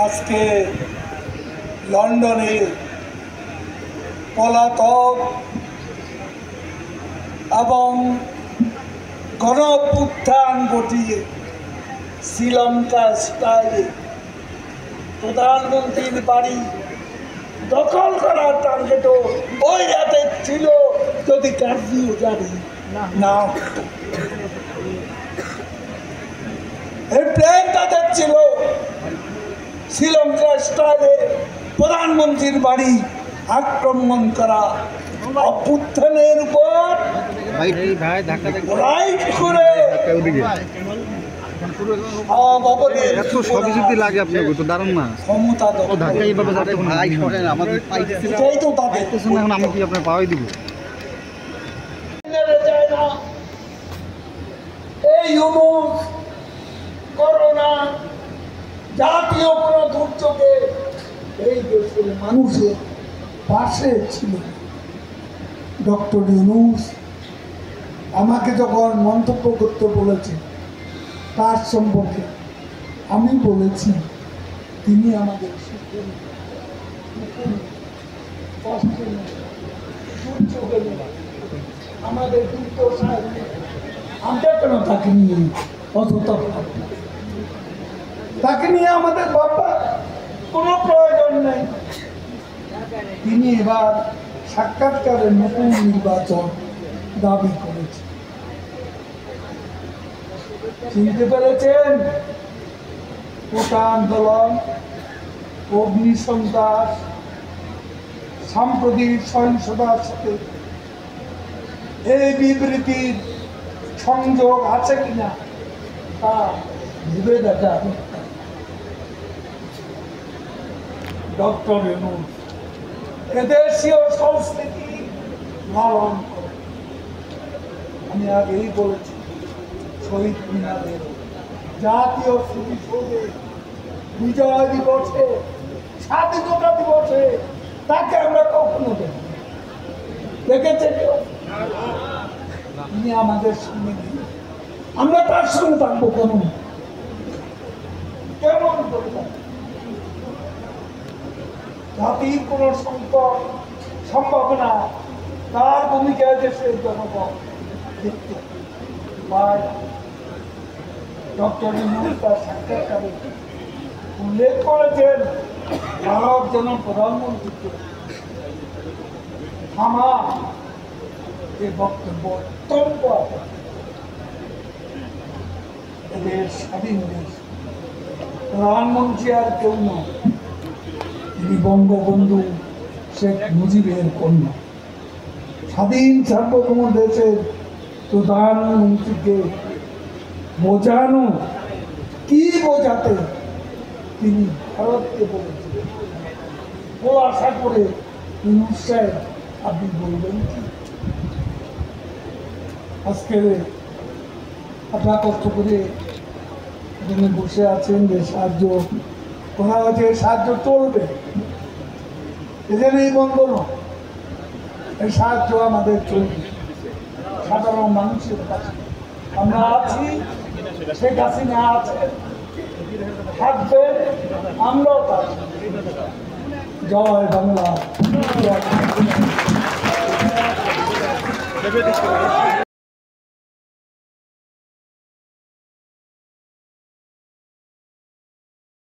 আজকে লন্ডনে পলাতক এবং গণঅভ্যুত্থান ঘটিয়ে শ্রীলঙ্কা স্টাইলে প্রধানমন্ত্রীর বাড়ি দখল করার টার্গেটও ওই রাতে ছিল, যদি কার্ফিউ জারি না এই প্ল্যান তাদের ছিল শ্রীলঙ্কা স্টাইলে প্রধানমন্ত্রীর বাড়ি আক্রমণ করা, অভ্যুত্থানের উপর রাইট করে লাগে আপনাকে তো দারুণ না ক্ষমতা আমি কি আপনার পাওয়াই দিব। এই ইউনুস করোনা জাতীয় কোনো দুর্যোগে এই দেশের মানুষের পাশে ছিল। ডক্টর ইউনুস আমাকে যখন মন্তব্য করতে বলেছে তার সম্পর্কে আমি বলেছি তিনি আমাদের আমাদের আমরা কেন তাকে নিয়ে অযথা তাকে নিয়ে আমাদের বাবা কোনো প্রয়োজন নেই। তিনি এবার সাক্ষাৎকারের নতুন নির্বাচন দাবি করেছে। চিনতে পেরেছেন? কোটা আন্দোলন, অগ্নিসন্ত্রাস, সাম্প্রতিক সহিংসতার সাথে এই বিবৃতির সংযোগ আছে কিনা তা ভেবে দেখা। ডক্টর ইউনুস এদেশীয় সংস্কৃতি লালন করে। আমি আগেই বলেছি শহীদ মিনারের জাতীয় স্মৃতিসৌধে বিজয় দিবসে, স্বাধীনতা দিবসে তাকে আমরা কখনো দেখেছে কেউ? তিনি আমাদের সঙ্গে নেই, আমরা তার সঙ্গে থাকবো কেমন কেমন করে? জাতির কোন সংকট সম্ভাবনা তার ভূমিকায় দেশের জনগণ দেখতে পায়। ডক্টর ইউনুস তার সাক্ষাৎকারে উল্লেখ করেছেন ভারত যেন প্রধানমন্ত্রীকে থামা এই বক্তব্য অত্যন্ত এদের স্বাধীন দেশ। প্রধানমন্ত্রী আর কেউ নয়, তিনি বঙ্গবন্ধু শেখ মুজিবের কন্যা। স্বাধীন সার্বভৌম দেশের প্রধানমন্ত্রীকে বোঝানো কি বোঝাতে তিনি ভারতকে বলেছিলেন। ও আশা করে ইউনুস সাহেব আপনি বলবেন কি? আজকে আপনারা কষ্ট করে এখানে বসে আছেন যে সাহায্য করা হয়েছে, সাহায্য চলবে, এখানেই বন্ধ নয়, এই সাহায্য আমাদের চলবে সাধারণ মানুষের কাছে। আমরা আছি, শেখ হাসিনা আছে, থাকবে, আমরাও থাকবো। জয় বাংলা।